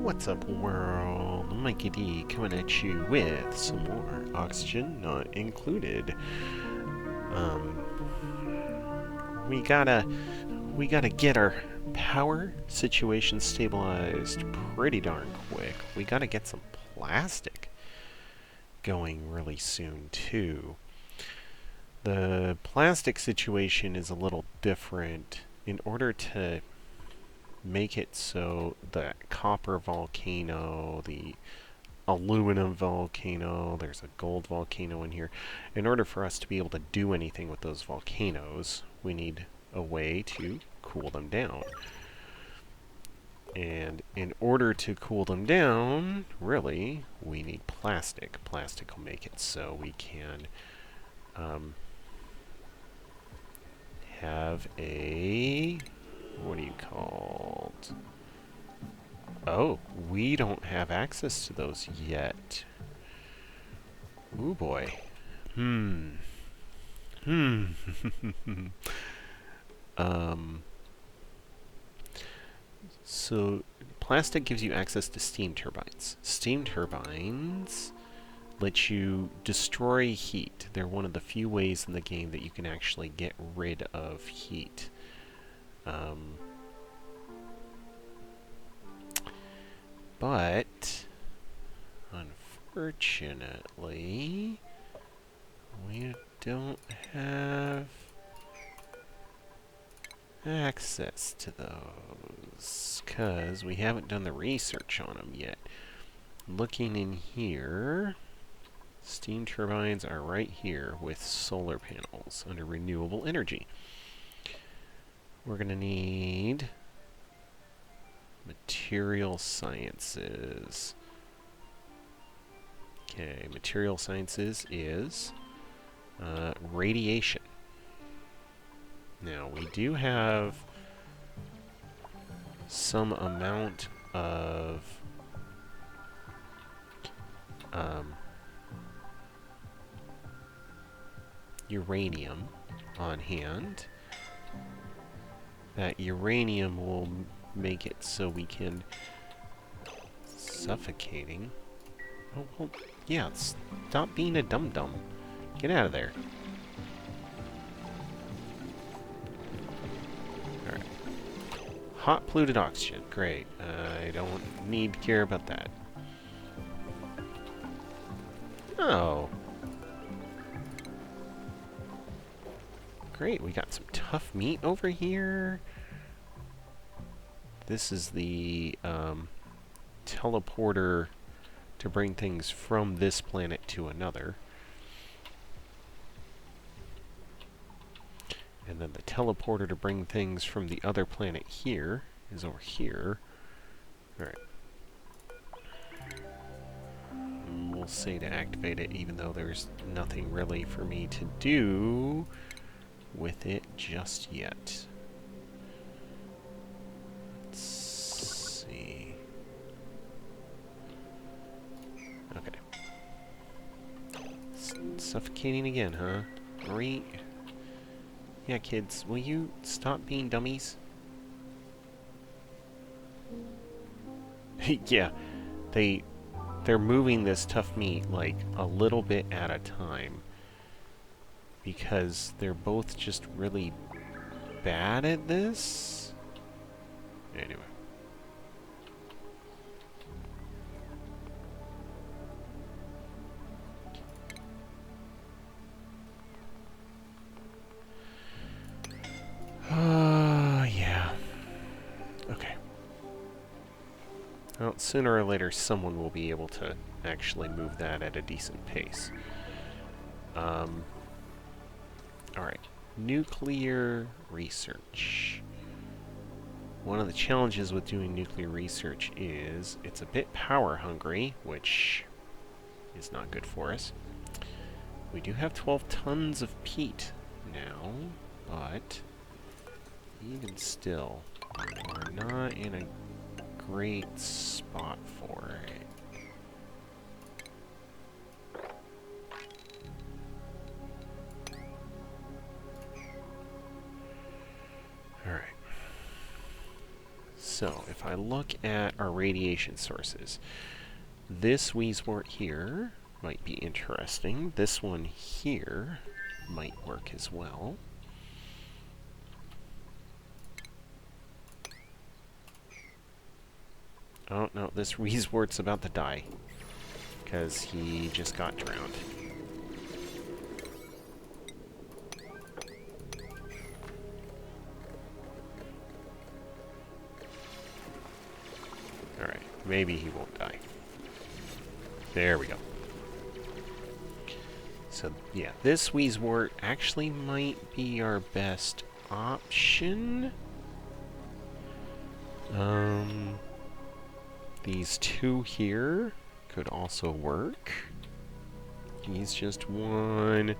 What's up, world? Mikey D coming at you with some more oxygen not included. Um, we gotta get our power situation stabilized pretty darn quick. We gotta get some plastic going really soon too. The plastic situation is a little different. In order to make it so the copper volcano, the aluminum volcano, there's a gold volcano in here. In order for us to be able to do anything with those volcanoes, we need a way to cool them down. And in order to cool them down, really, we need plastic. Plastic will make it so we can have a... what are you called? Oh, we don't have access to those yet. Ooh boy. So plastic gives you access to steam turbines. Steam turbines let you destroy heat. They're one of the few ways in the game that you can actually get rid of heat. But unfortunately, we don't have access to those because we haven't done the research on them yet. Looking in here, steam turbines are right here with solar panels under renewable energy. We're going to need material sciences. Okay, material sciences is radiation. Now, we do have some amount of uranium on hand. That uranium will make it so we can... suffocating. Oh, well, yeah, stop being a dum-dum. Get out of there. Alright. Hot polluted oxygen. Great. I don't need to care about that. Oh. Great, we got some tough meat over here. This is the teleporter to bring things from this planet to another. And then the teleporter to bring things from the other planet here is over here. Alright. We'll say to activate it even though there's nothing really for me to do with it just yet. Let's see. Okay. Suffocating again, huh? Great. Yeah, kids, will you stop being dummies? Yeah, they're moving this tough meat like a little bit at a time because they're both just really bad at this. Anyway. Yeah. Okay. Well, sooner or later, someone will be able to actually move that at a decent pace. Alright. Nuclear research. One of the challenges with doing nuclear research is it's a bit power hungry, which is not good for us. We do have 12 tons of peat now, but even still, we're not in a great spot for it. Alright. So, if I look at our radiation sources, this Wheezewort here might be interesting. This one here might work as well. Oh, no, this Wheezewort's about to die, because he just got drowned. Alright, maybe he won't die. There we go. So, yeah, this Wheezewort actually might be our best option. These two here could also work. He's just one.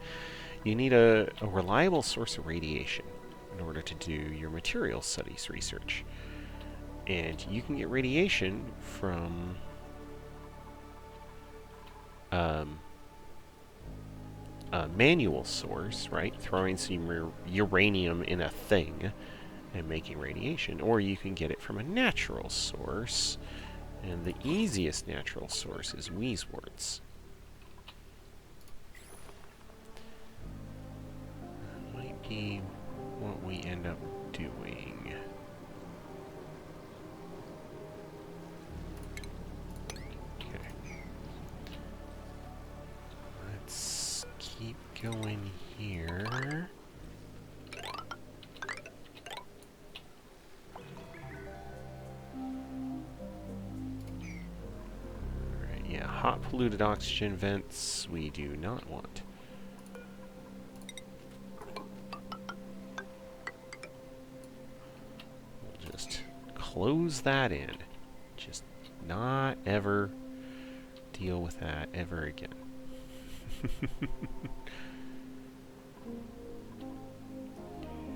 You need a reliable source of radiation in order to do your material studies research. And you can get radiation from a manual source, right? Throwing some uranium in a thing and making radiation. Or you can get it from a natural source. And the easiest natural source is Wheezeworts. That might be what we end up doing. Okay. Let's keep going here. Hot polluted oxygen vents we do not want. We'll just close that in. Just not ever deal with that ever again.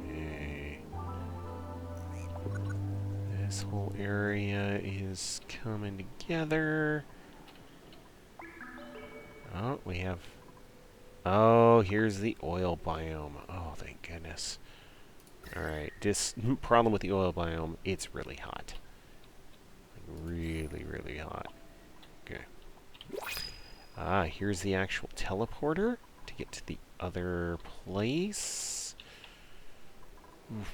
Okay. This whole area is coming together. Oh, we have... Oh, here's the oil biome. Oh, thank goodness. Alright, this problem with the oil biome, it's really hot. Like, really, really hot. Okay. Ah, here's the actual teleporter to get to the other place. Oof.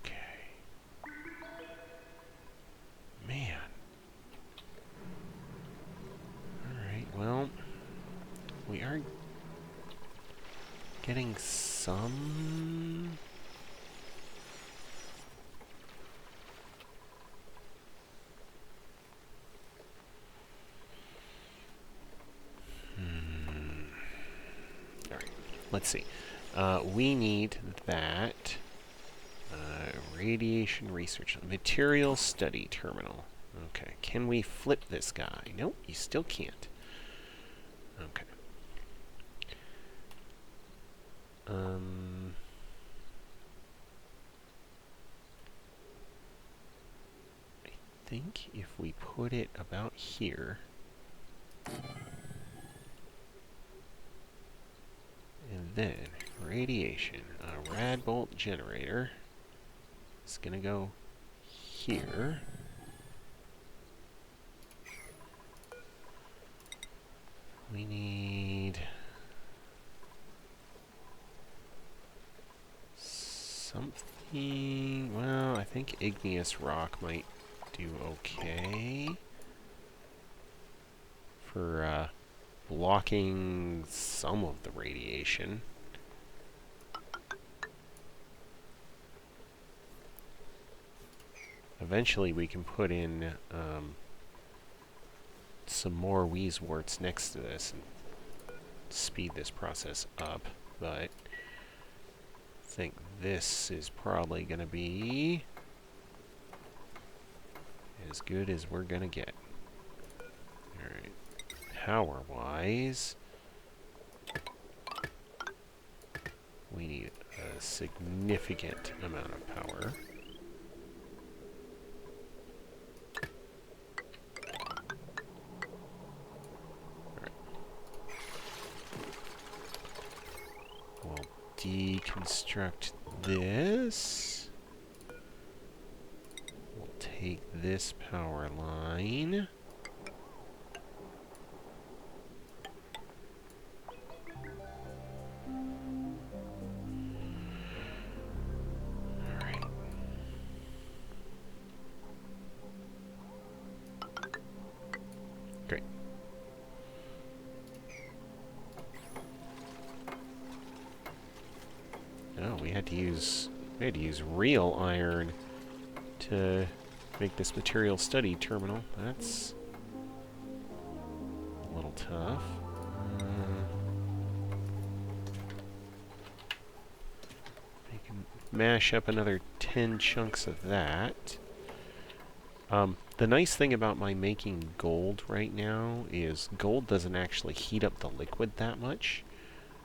Okay. Man. Well, we are getting some... Alright, let's see. We need that radiation research, material study terminal. Okay, can we flip this guy? Nope, you still can't. Okay. I think if we put it about here, and then radiation, a rad bolt generator is gonna go here. We need something. Well, I think igneous rock might do okay for blocking some of the radiation. Eventually we can put in some more Wheezeworts next to this and speed this process up, but I think this is probably going to be as good as we're going to get. Alright, power-wise, we need a significant amount of power. Deconstruct this. We'll take this power line. Alright. Great. Oh, we had to use real iron to make this material study terminal. That's a little tough. I can mash up another 10 chunks of that. The nice thing about my making gold right now is gold doesn't actually heat up the liquid that much.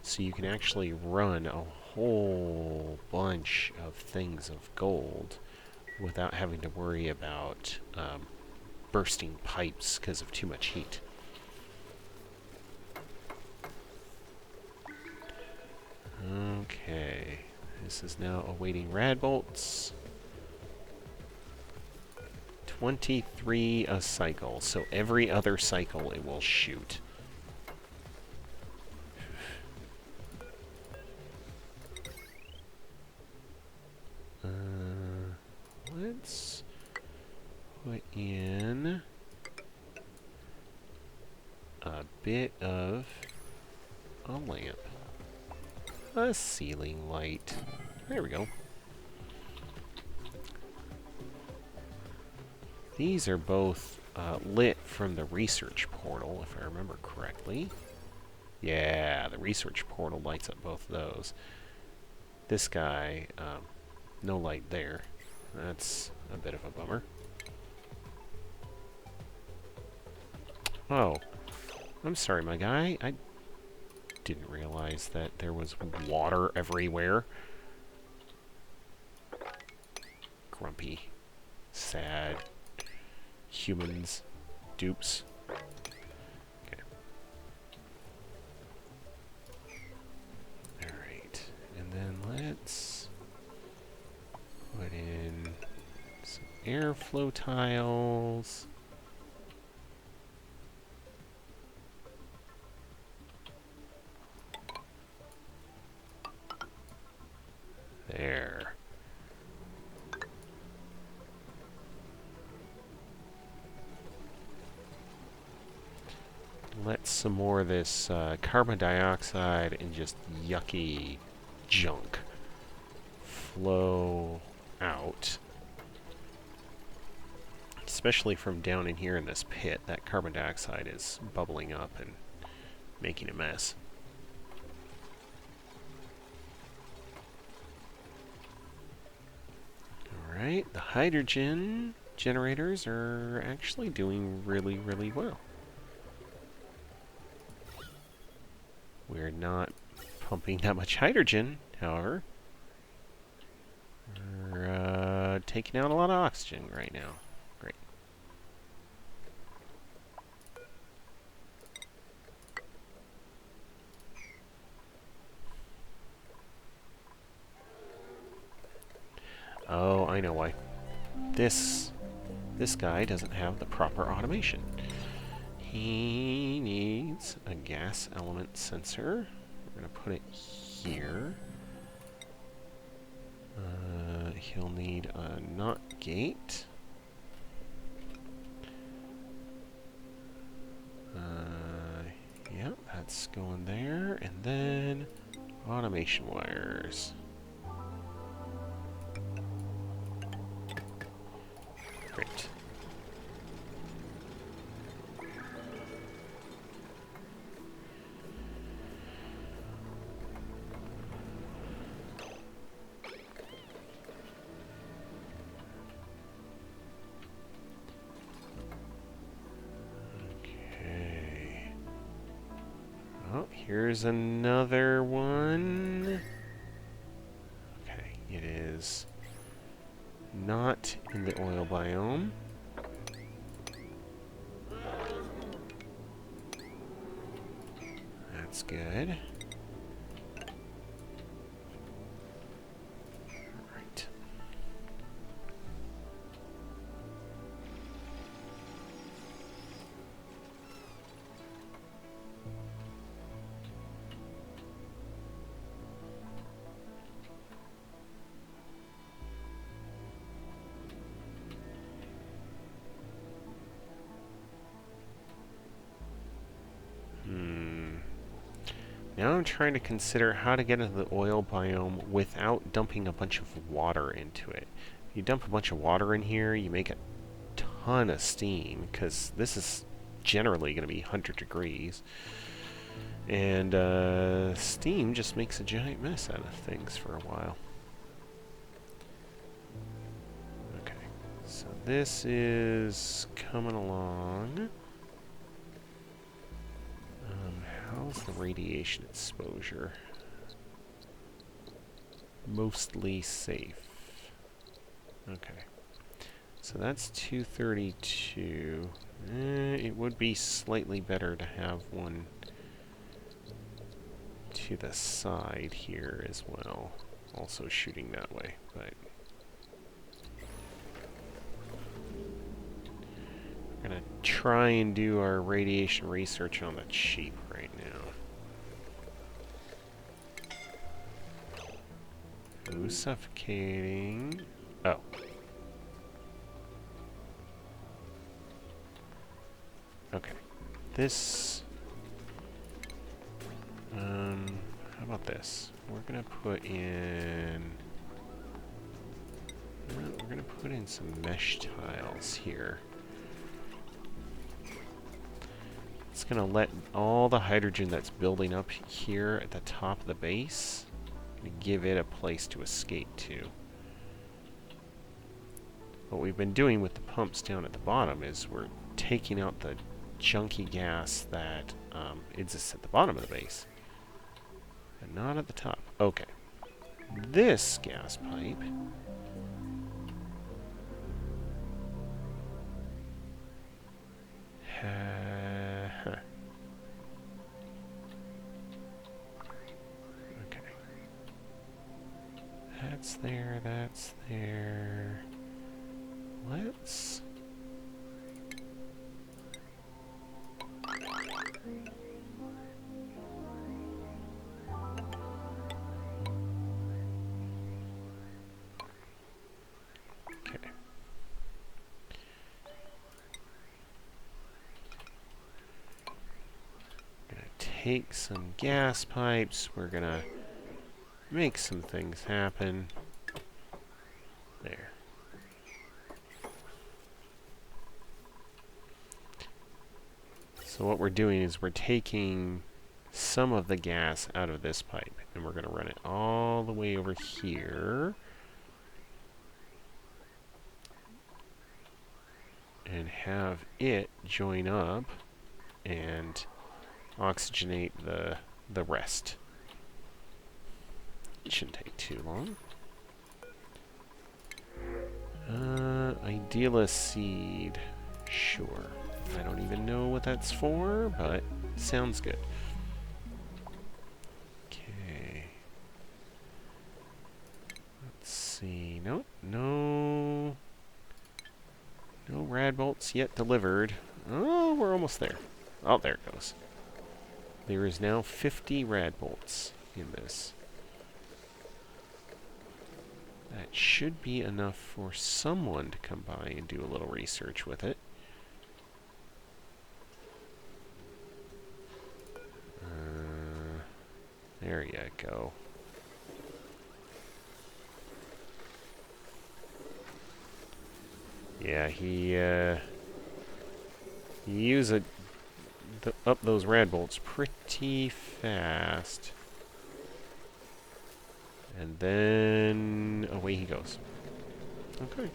So you can actually run a whole bunch of things of gold without having to worry about bursting pipes because of too much heat. Okay, this is now awaiting rad bolts. 23 a cycle, so every other cycle it will shoot. Let's put in a bit of a lamp. A ceiling light. There we go. These are both lit from the research portal, if I remember correctly. Yeah, the research portal lights up both of those. This guy, no light there. That's a bit of a bummer. Oh, I'm sorry, my guy. I didn't realize that there was water everywhere. Grumpy, sad humans, dupes. Okay. Alright, and then let's put in some airflow tiles. There. Let some more of this carbon dioxide and just yucky junk flow out. Especially from down in here in this pit, that carbon dioxide is bubbling up and making a mess. Alright, the hydrogen generators are actually doing really, really well. We're not pumping that much hydrogen, however. We're taking out a lot of oxygen right now. Great. Oh, I know why. This guy doesn't have the proper automation. He needs a gas element sensor. We're going to put it here. He'll need a NOT gate. Yep, that's going there. And then automation wires. Great. Oh, here's another one. Okay, it is not in the oil biome. That's good. Alright. Now I'm trying to consider how to get into the oil biome without dumping a bunch of water into it. If you dump a bunch of water in here, you make a ton of steam, because this is generally going to be 100 degrees. And steam just makes a giant mess out of things for a while. Okay, so this is coming along. How's the radiation exposure? Mostly safe. Okay. So that's 232. It would be slightly better to have one to the side here as well. Also shooting that way, but we're gonna try and do our radiation research on the cheap right now. Who's suffocating? Oh. Okay. This... how about this? We're gonna put in... we're gonna put in some mesh tiles here. It's gonna let all the hydrogen that's building up here at the top of the base, give it a place to escape to. What we've been doing with the pumps down at the bottom is we're taking out the junky gas that exists at the bottom of the base, and not at the top. Okay. This gas pipe okay. That's there, that's there. Let's... okay. Gonna take some gas pipes, we're gonna make some things happen. There. So what we're doing is we're taking some of the gas out of this pipe, and we're going to run it all the way over here. And have it join up and oxygenate the rest. It shouldn't take too long. Idealist seed. Sure. I don't even know what that's for, but sounds good. Okay. Let's see. Nope. No. No rad bolts yet delivered. Oh, we're almost there. Oh, there it goes. There is now 50 rad bolts in this. That should be enough for someone to come by and do a little research with it. There you go. Yeah, he used up those rad bolts pretty fast. And then away he goes. Okay.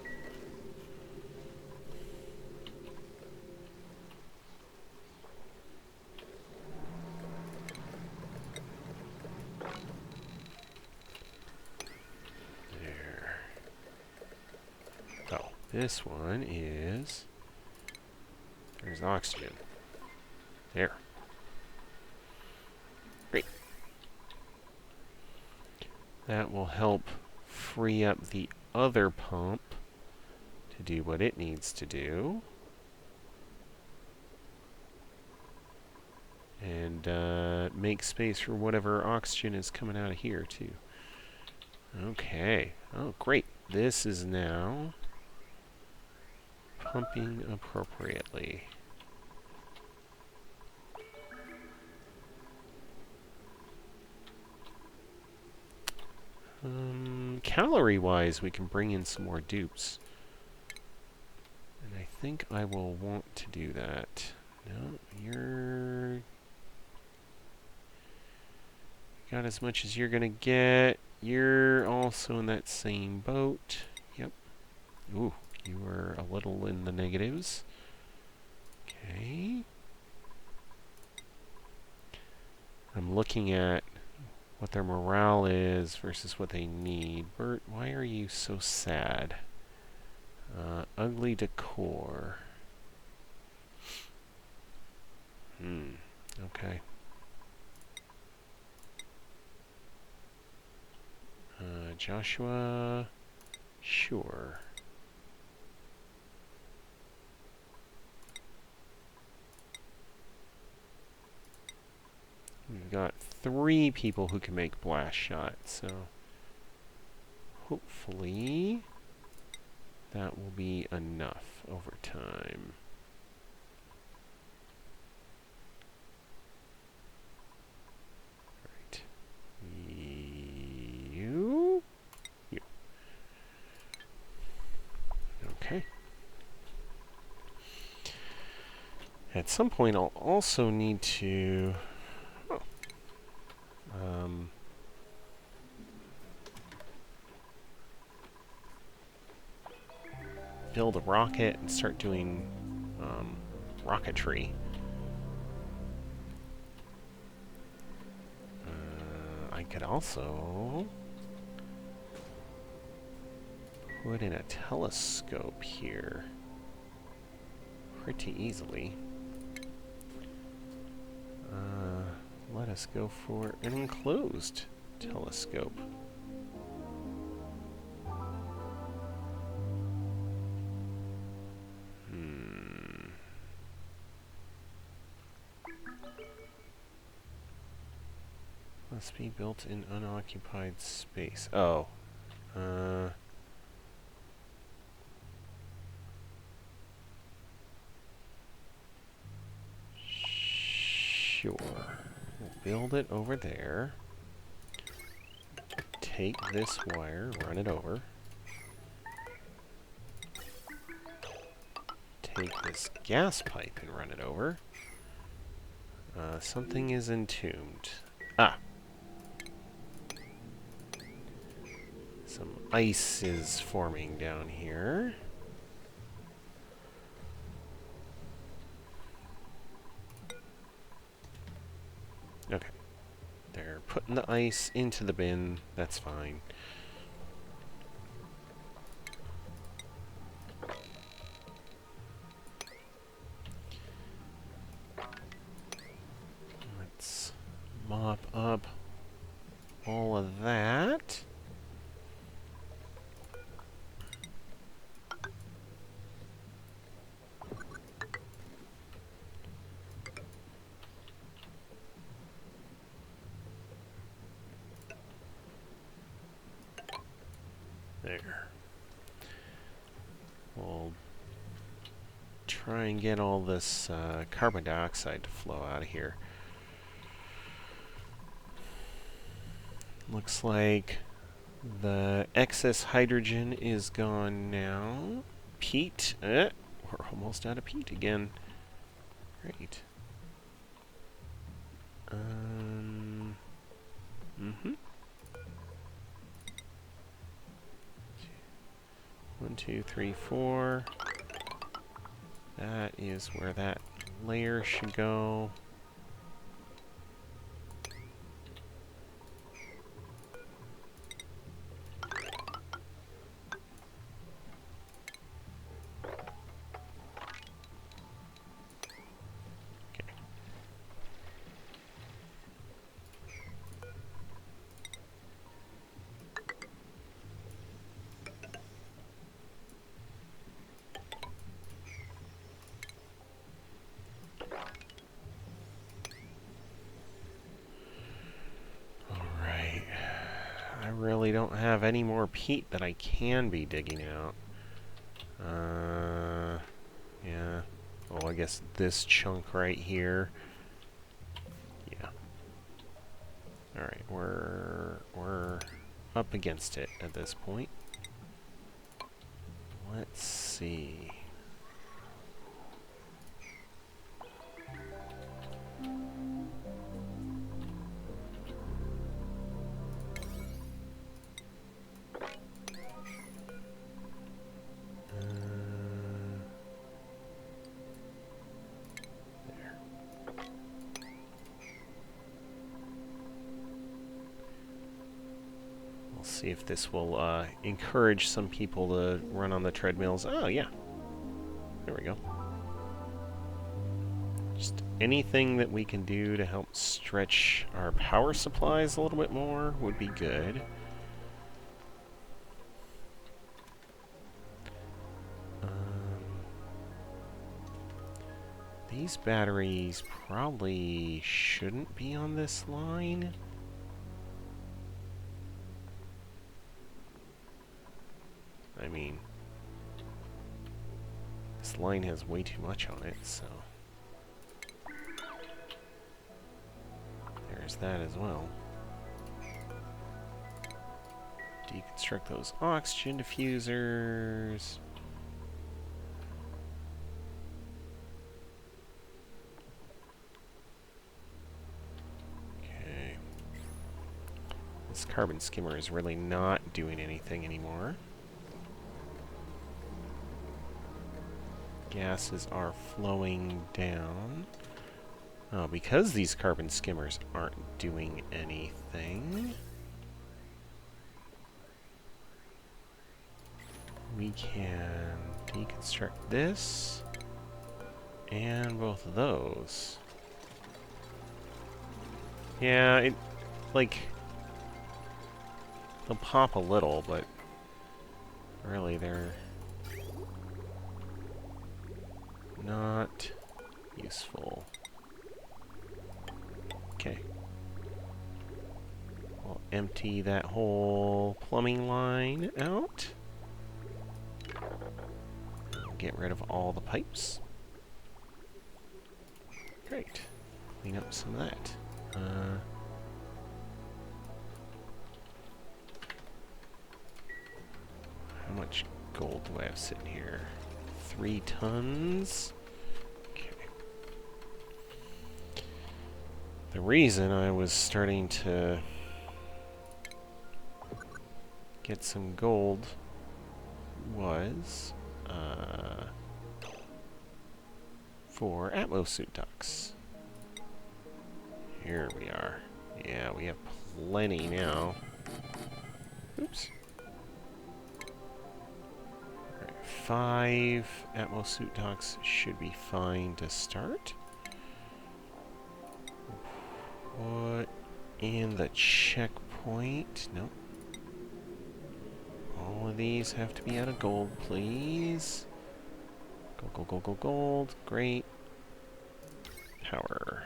There. Oh, this one is... there's oxygen. There. Great. That will help free up the other pump to do what it needs to do. And make space for whatever oxygen is coming out of here, too. Okay. Oh, great. This is now pumping appropriately. Calorie-wise, we can bring in some more dupes. And I think I will want to do that. No, you're... got as much as you're gonna get. You're also in that same boat. Yep. Ooh, you were a little in the negatives. Okay. I'm looking at what their morale is versus what they need. Bert, why are you so sad? Ugly decor. Okay. Joshua, sure. We've got 3 people who can make blast shots, so hopefully that will be enough over time. Right. You. Okay. At some point, I'll also need to... build a rocket and start doing rocketry. I could also put in a telescope here pretty easily. Let us go for an enclosed telescope. Must be built in unoccupied space. Oh. Sure. We'll build it over there. Take this wire, run it over. Take this gas pipe and run it over. Something is entombed. Ah! Some ice is forming down here. Okay. They're putting the ice into the bin. That's fine. Let's mop up all of that. There. We'll try and get all this carbon dioxide to flow out of here. Looks like the excess hydrogen is gone now. Peat. We're almost out of peat again. Great. Mm-hmm. 1, 2, 3, 4. That is where that layer should go. Really don't have any more peat that I can be digging out. Yeah. Oh, I guess this chunk right here. Yeah. Alright, we're up against it at this point. Let's see. See if this will encourage some people to run on the treadmills. Oh, yeah. There we go. Just anything that we can do to help stretch our power supplies a little bit more would be good. These batteries probably shouldn't be on this line. I mean, this line has way too much on it, so there's that as well. Deconstruct those oxygen diffusers. Okay. This carbon skimmer is really not doing anything anymore. Gases are flowing down. Oh, because these carbon skimmers aren't doing anything, we can deconstruct this and both of those. Yeah, it, like, they'll pop a little, but really they're not useful. Okay. I'll empty that whole plumbing line out. Get rid of all the pipes. Great. Clean up some of that. How much gold do I have sitting here? 3 tons. Okay. The reason I was starting to get some gold was for atmosuit ducts. Here we are. Yeah, we have plenty now. Oops. 5 atmosuit ducts should be fine to start. Put in the checkpoint. Nope. All of these have to be out of gold, please. Gold, gold, gold, gold, gold. Great. Power.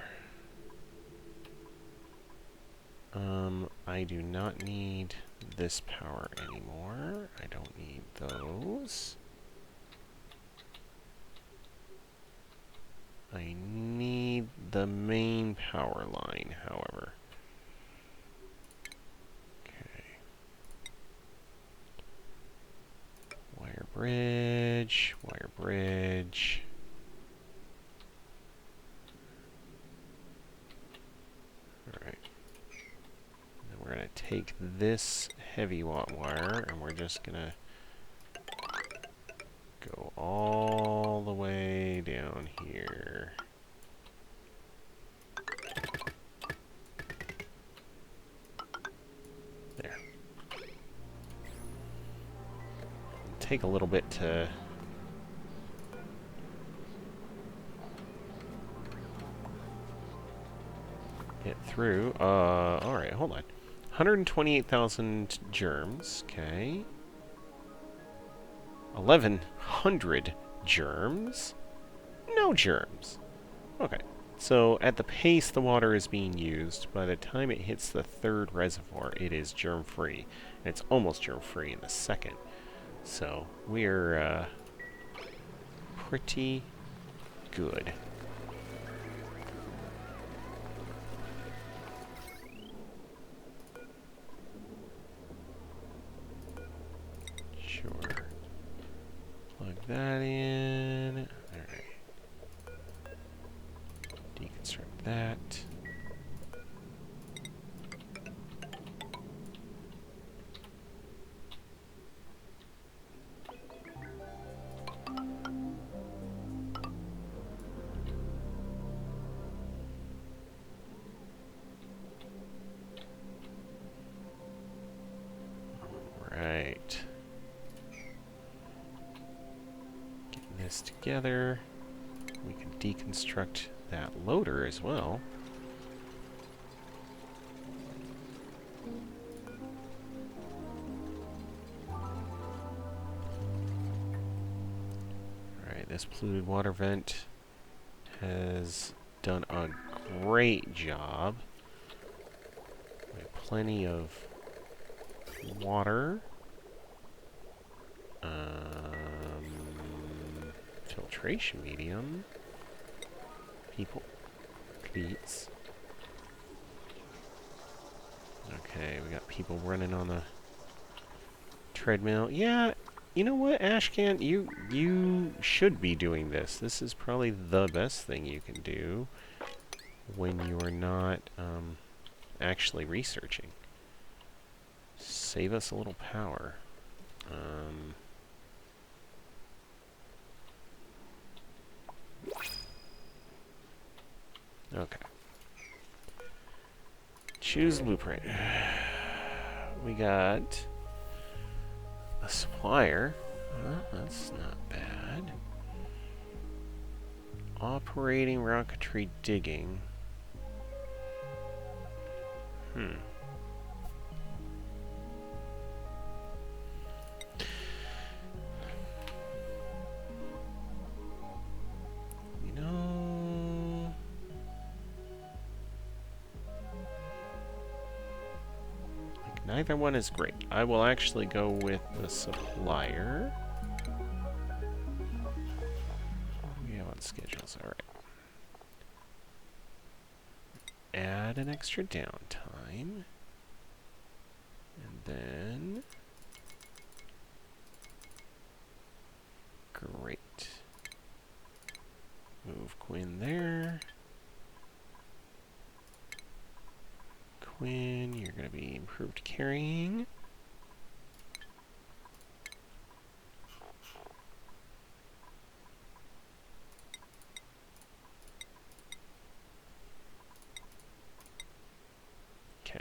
I do not need this power anymore. I don't need those. I need the main power line, however. Okay. Wire bridge, wire bridge. Alright. Then we're going to take this heavy watt wire and we're just going to go all the way down here. There. It'll take a little bit to get through. Alright, hold on. 128,000 germs, okay. 1,100 germs? No germs. Okay, so at the pace the water is being used, by the time it hits the 3rd reservoir, it is germ-free. And it's almost germ-free in the 2nd. So, we're, pretty good. that in. Alright. Deconstruct that. Right. Getting this together. We can deconstruct that loader as well. Alright, this polluted water vent has done a great job. We have plenty of water. Filtration medium. People. Please. Okay, we got people running on the treadmill. Yeah, you know what, Ashcan? You should be doing this. This is probably the best thing you can do when you are not actually researching. Save us a little power. Okay. Choose blueprint. We got a supplier. That's not bad. Operating rocketry digging. You know, like neither one is great. I will actually go with the supplier. We have on schedules, alright. Add an extra downtime. And then... Great. Move Quinn there. Quinn, you're going to be improved carrying. Okay.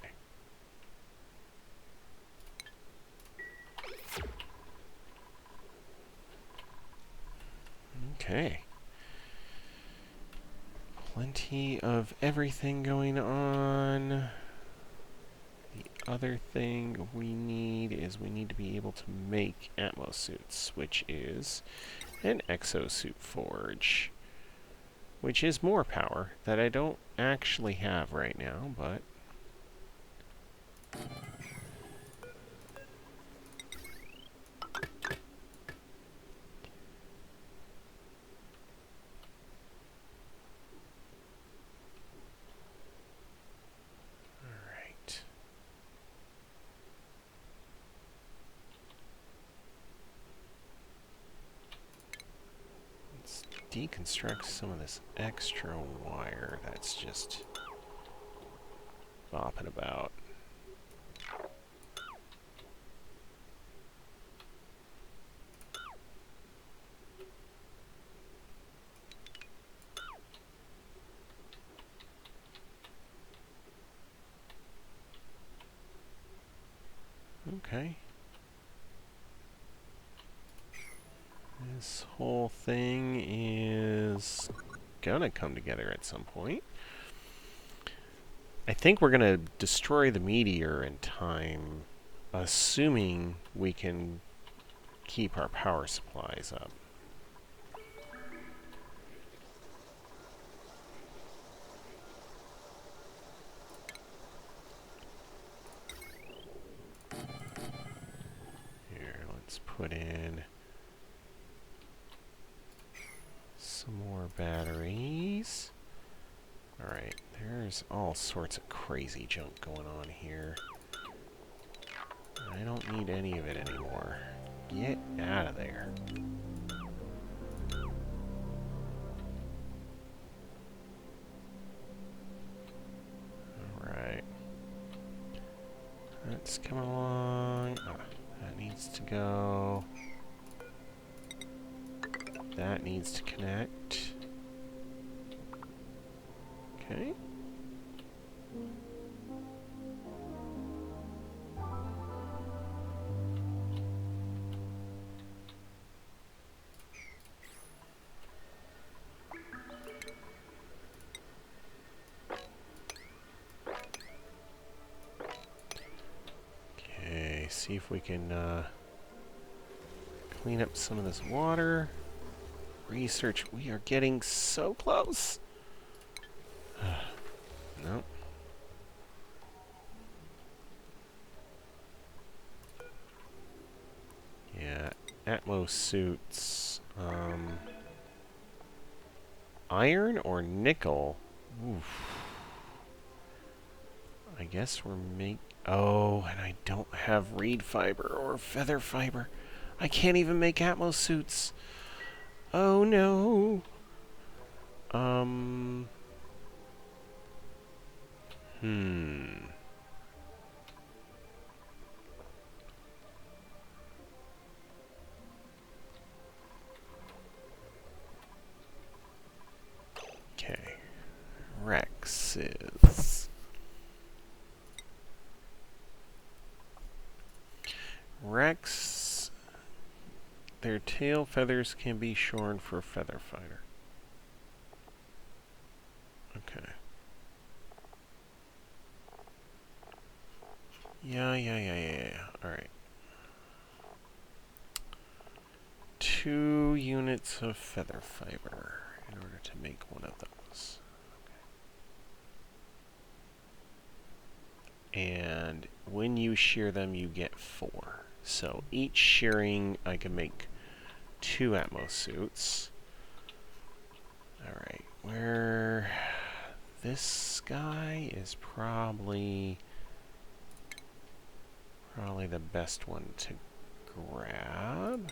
Okay. Plenty of everything going on. The other thing we need is we need to be able to make Atmos suits, which is an exosuit forge, which is more power that I don't actually have right now, but deconstruct some of this extra wire that's just bopping about. Okay. This whole thing is gonna come together at some point. I think we're gonna destroy the meteor in time, assuming we can keep our power supplies up. Here, let's put in some more batteries. Alright, there's all sorts of crazy junk going on here. I don't need any of it anymore. Get out of there. It's coming along. Oh, that needs to go. That needs to connect. Okay. Okay, see if we can clean up some of this water. Research. We are getting so close. Nope. Yeah, Atmos suits. Iron or nickel? Oof. I guess we're Oh, and I don't have reed fiber or feather fiber. I can't even make Atmos suits. Oh no. Okay. Rexes. Rex. Their tail feathers can be shorn for feather fighter. Okay. Yeah. Alright. 2 units of feather fiber in order to make one of those. Okay. And when you shear them, you get 4. So each shearing, I can make 2 Atmos suits. Alright, where... This guy is probably the best one to grab.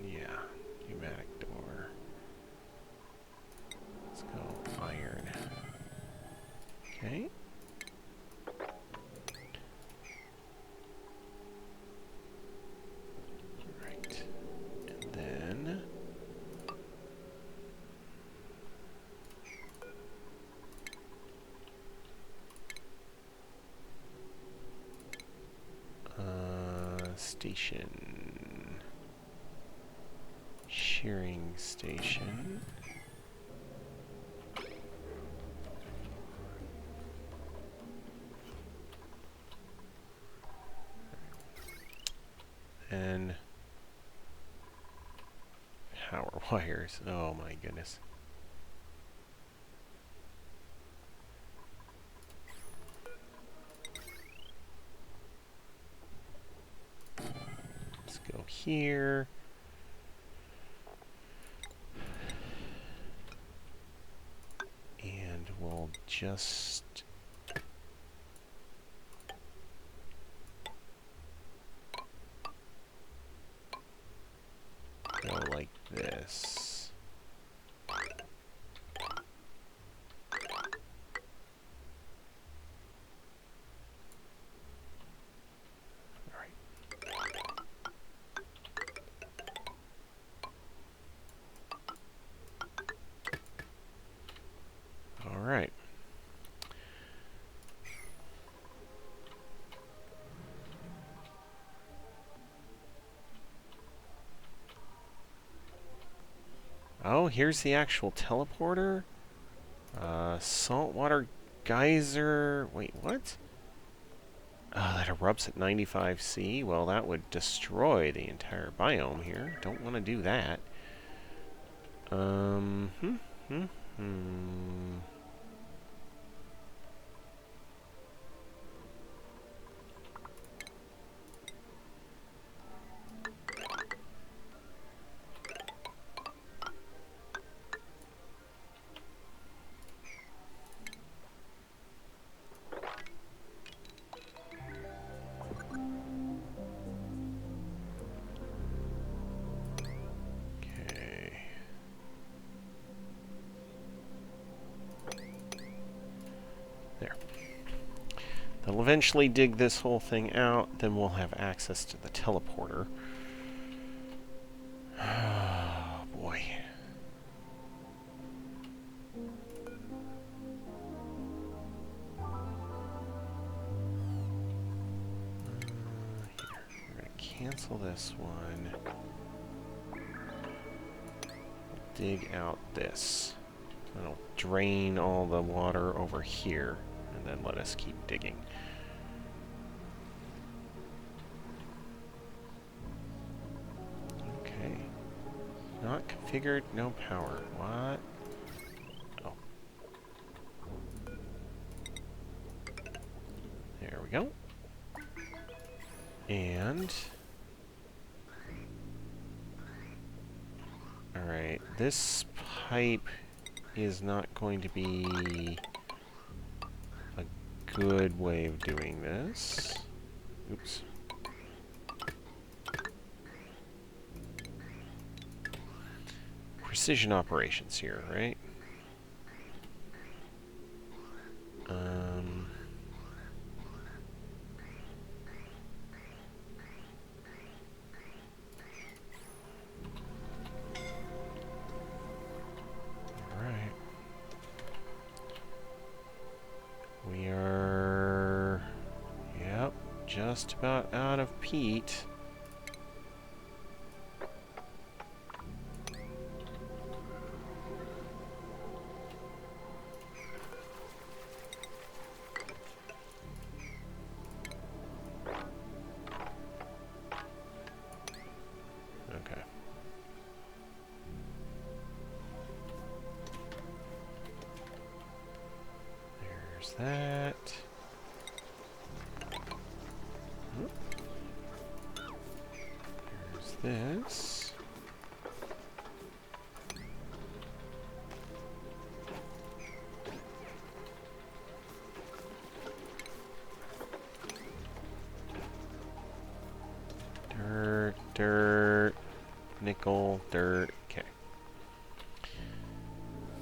Yeah, pneumatic door. Let's go iron. Okay. Right. And then station. Shearing station. And power wires. Oh my goodness. Let's go here. And we'll just go like this. All right. Oh, here's the actual teleporter. Saltwater geyser. Wait, what? That erupts at 95°C. Well, that would destroy the entire biome here. Don't want to do that. They'll eventually dig this whole thing out, then we'll have access to the teleporter. Oh, boy. Here, we're going to cancel this one. Dig out this. It'll drain all the water over here, and then let us keep digging. Okay. Not configured, no power. What? Oh. There we go. And... alright, this pipe is not going to be a good way of doing this. Oops. Precision operations here, right? Alright. We are... yep, just about out of peat. Okay. There's that. There's this. Dirt, nickel, dirt. Okay.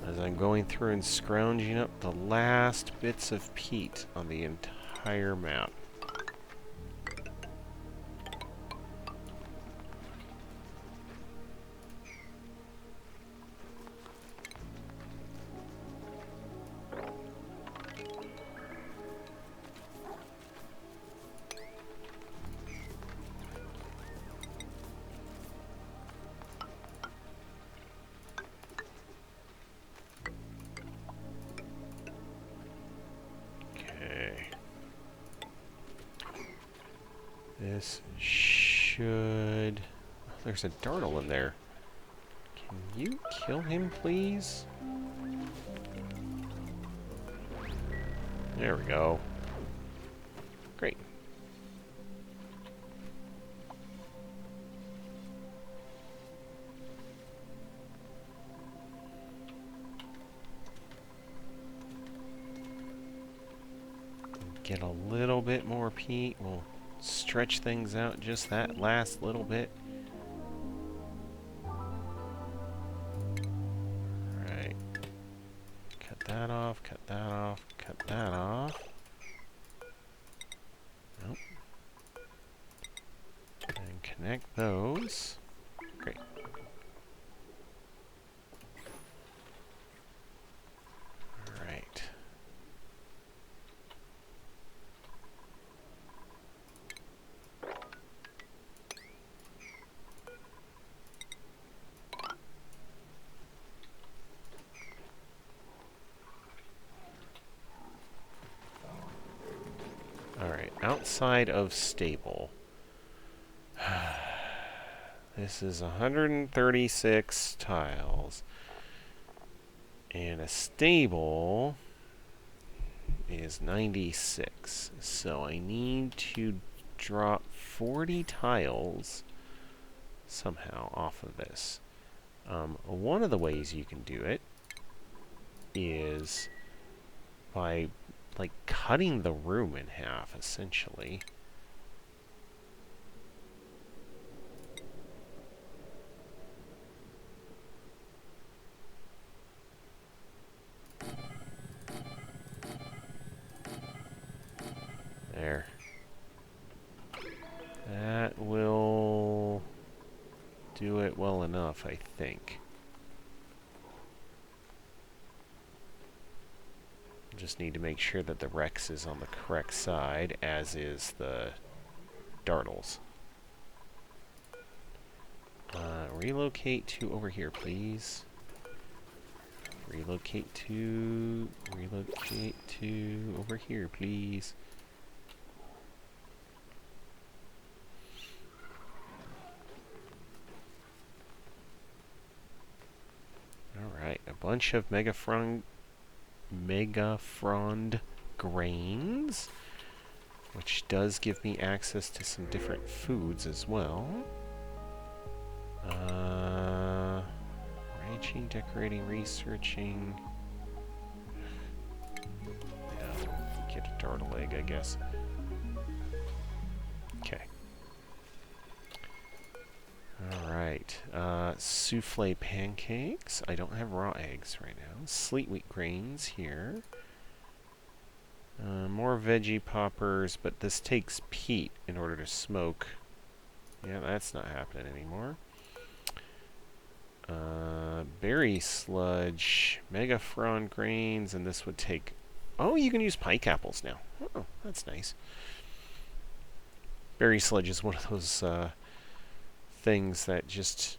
As I'm going through and scrounging up the last bits of peat on the entire map. This should... oh, there's a dartle in there. Can you kill him, please? There we go. Great. Get a little bit more peat. We'll stretch things out just that last little bit. Right. Cut that off, cut that off, cut that off. Nope. And connect those. Great. Alright. Alright, outside of stable. This is 136 tiles. And a stable is 96. So I need to drop 40 tiles somehow off of this. One of the ways you can do it is by like cutting the room in half, essentially. enough, I think. Just need to make sure that the Rex is on the correct side, as is the Dartles. Relocate to over here, please. Relocate to over here, please. Alright, a bunch of megafrond grains, which does give me access to some different foods as well. Ranching, decorating, researching. Get a dartle egg, I guess. Okay. Alright. Souffle pancakes. I don't have raw eggs right now. Sleet wheat grains here. More veggie poppers, but this takes peat in order to smoke. Yeah, that's not happening anymore. Berry sludge, megafron grains, and this would take... Oh, you can use pike apples now. Oh, that's nice. Berry sludge is one of those things that just...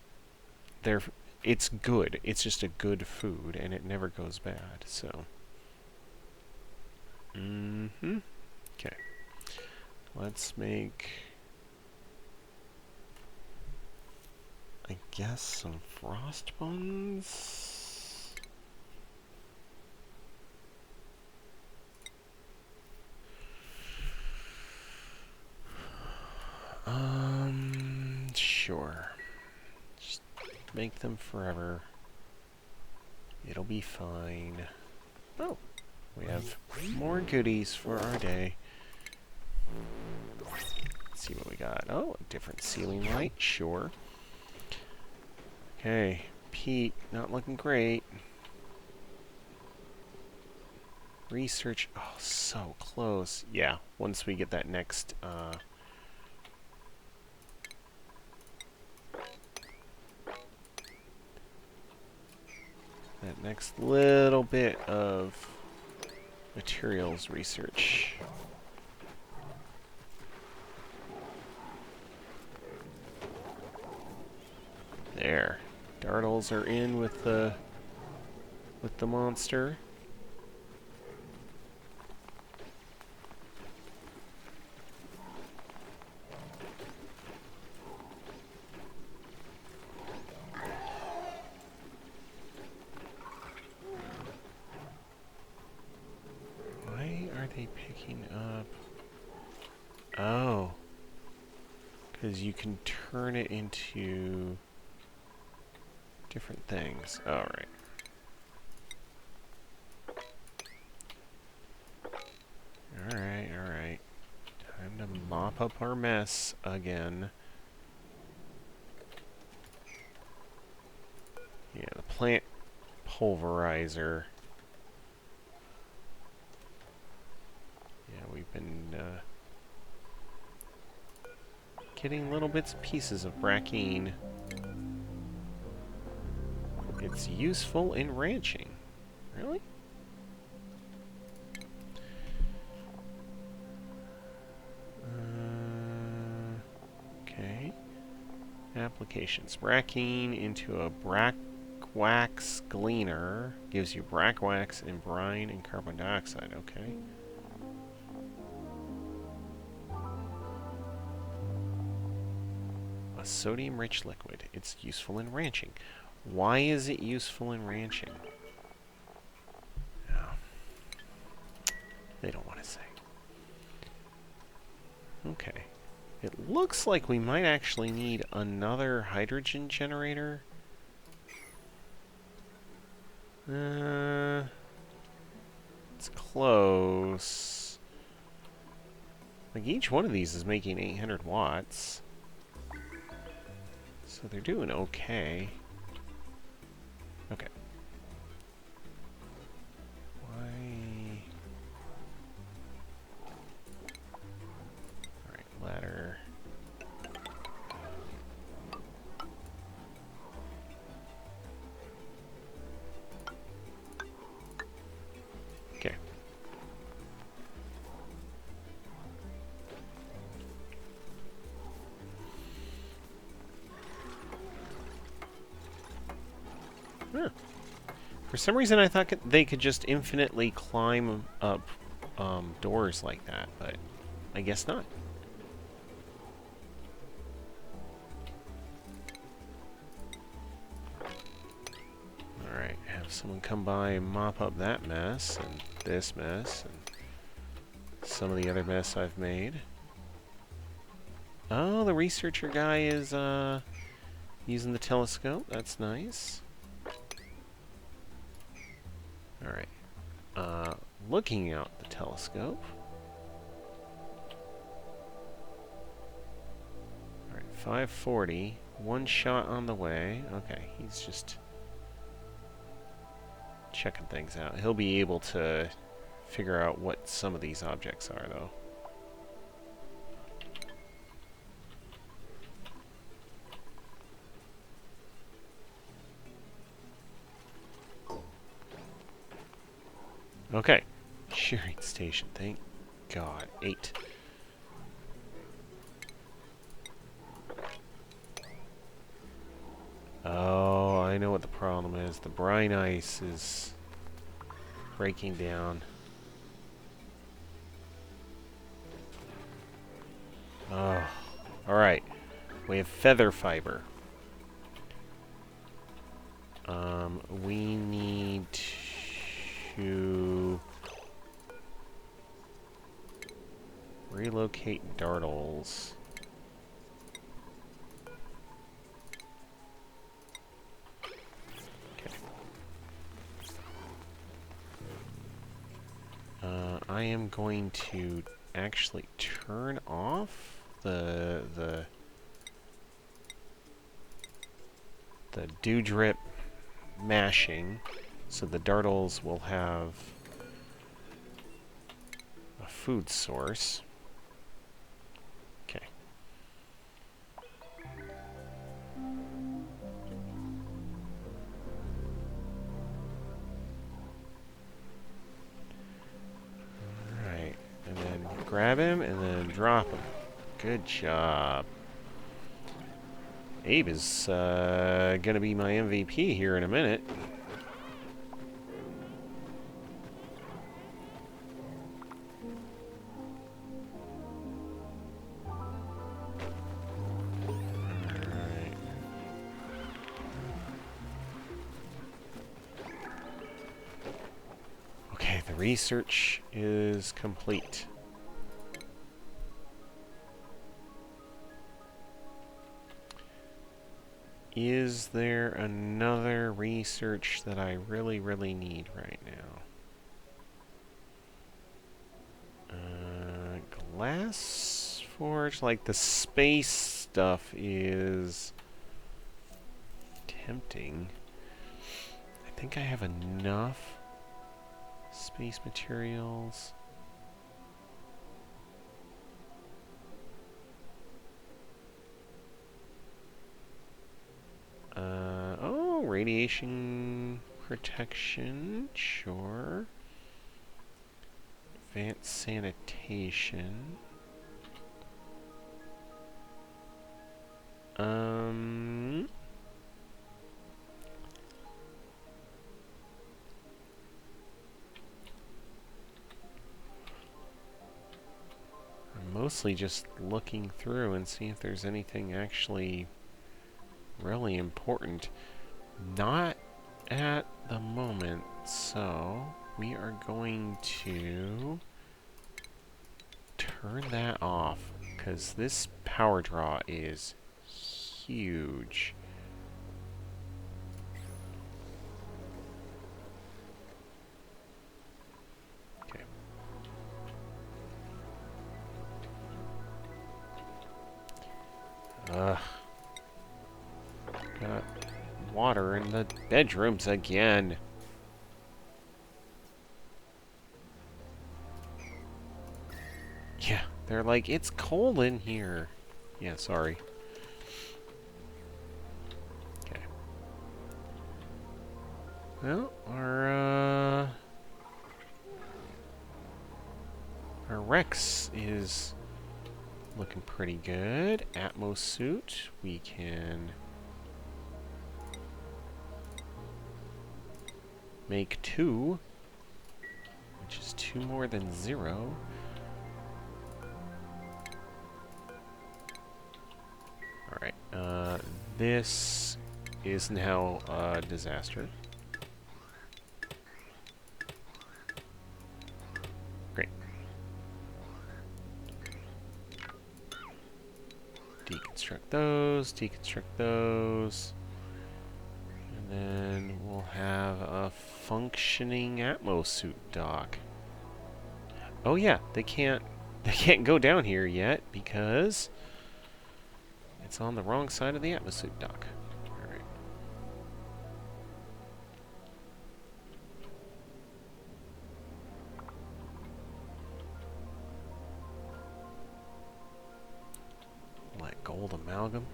It's good. It's just a good food, and it never goes bad, so... Okay. Let's make... I guess some frost buns. Sure. Just make them forever. It'll be fine. Oh, we have more goodies for our day. Let's see what we got. Oh, a different ceiling light. Sure. Okay, peat, not looking great. Research, oh, so close. Yeah, once we get that next, that next little bit of materials research. There. Dartles are in with the monster. Why are they picking up? Oh. Because you can turn it into different things. Alright. Alright, alright. Time to mop up our mess again. Yeah, the plant pulverizer. Yeah, we've been getting little bits and pieces of brackine. It's useful in ranching. Really? Okay. Applications. Brackine into a brackwax gleaner. Gives you brackwax and brine and carbon dioxide. Okay. A sodium-rich liquid. It's useful in ranching. Why is it useful in ranching? No. They don't want to say. Okay. It looks like we might actually need another hydrogen generator. It's close. Like, each one of these is making 800 watts. So they're doing okay. Okay. Why? Alright, ladder. Huh. For some reason, I thought they could just infinitely climb up doors like that, but I guess not. Alright, have someone come by and mop up that mess, and this mess, and some of the other mess I've made. Oh, the researcher guy is using the telescope. That's nice. Alright. Looking out the telescope. Alright, 540. One shot on the way. Okay, he's just checking things out. He'll be able to figure out what some of these objects are, though. Okay. Shearing station, thank God. 8. Oh, I know what the problem is. The brine ice is breaking down. Oh. Alright. We have feather fiber. We need to relocate dartles. Okay. I am going to actually turn off the dew drip mashing, so the dartles will have a food source. Okay. Alright, and then grab him and then drop him. Good job. Abe is gonna be my MVP here in a minute. Alright. Okay, the research is complete. Is there another research that I really, really need right now? Glass forge, like the space stuff is tempting. I think I have enough space materials. Oh, radiation protection, sure. Advanced sanitation. I'm mostly just looking through and see if there's anything actually really important. Not at the moment, so we are going to turn that off, because this power draw is huge. Okay. Got water in the bedrooms again. Yeah, they're like, it's cold in here. Yeah, sorry. Okay. Well, our Rex is looking pretty good. Atmos suit, we can make 2, which is 2 more than 0. Alright, this is now a disaster. Great. Deconstruct those. And then we'll have a functioning atmosuit dock. Oh yeah, they can't go down here yet because it's on the wrong side of the atmosuit dock. Alright. Like gold amalgam?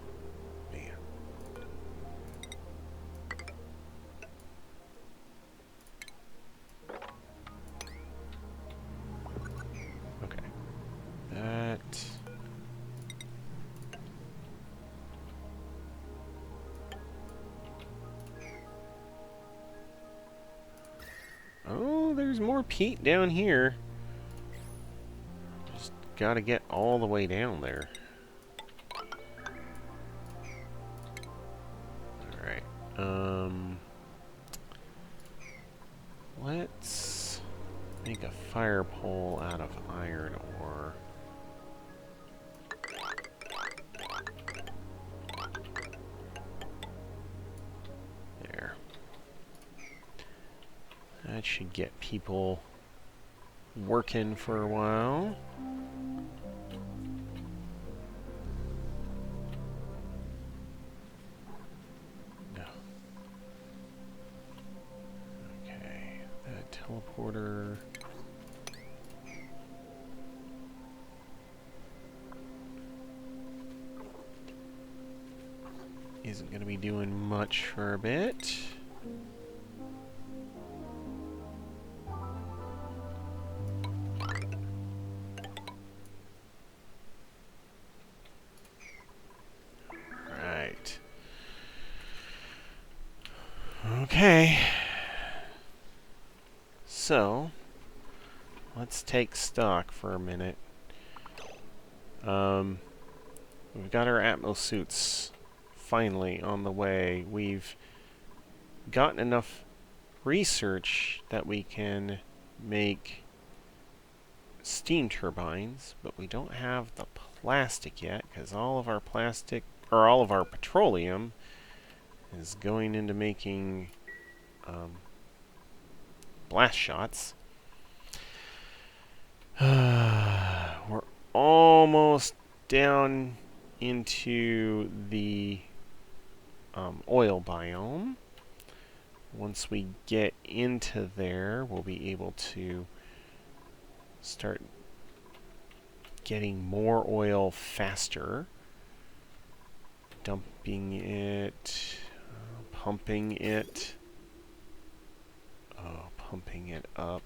Man. Okay. That... Oh, there's more peat down here. Just gotta get all the way down there. Alright. Let's make a fire pole out of iron ore. There. That should get people working for a while. No. Okay, that teleporter. Isn't going to be doing much for a bit. Right. Okay. So, let's take stock for a minute. We've got our atmosuits finally on the way. We've gotten enough research that we can make steam turbines, but we don't have the plastic yet because all of our plastic, or all of our petroleum, is going into making blast shots. We're almost down into the oil biome. Once we get into there, we'll be able to start getting more oil faster. Dumping it, pumping it. Oh, pumping it up.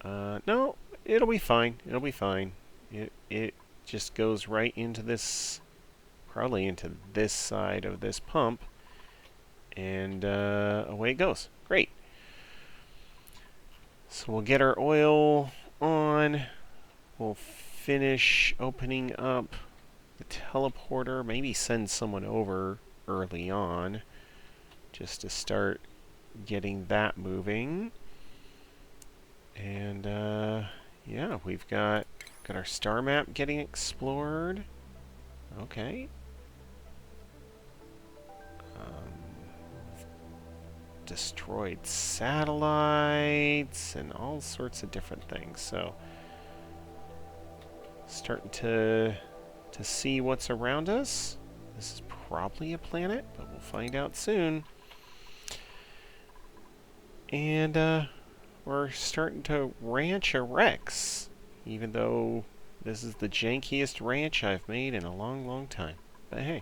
No, it'll be fine. It'll be fine. It just goes right into this, probably into this side of this pump, and away it goes. Great. So we'll get our oil on. We'll finish opening up the teleporter. Maybe send someone over early on just to start getting that moving. And yeah, we've got our star map getting explored. Okay. Destroyed satellites and all sorts of different things. So starting to see what's around us. This is probably a planet, but we'll find out soon. And we're starting to ranch a Rex, even though this is the jankiest ranch I've made in a long, long time. But hey,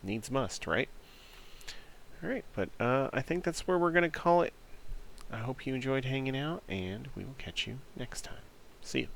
needs must, right? Alright, but I think that's where we're going to call it. I hope you enjoyed hanging out, and we will catch you next time. See you.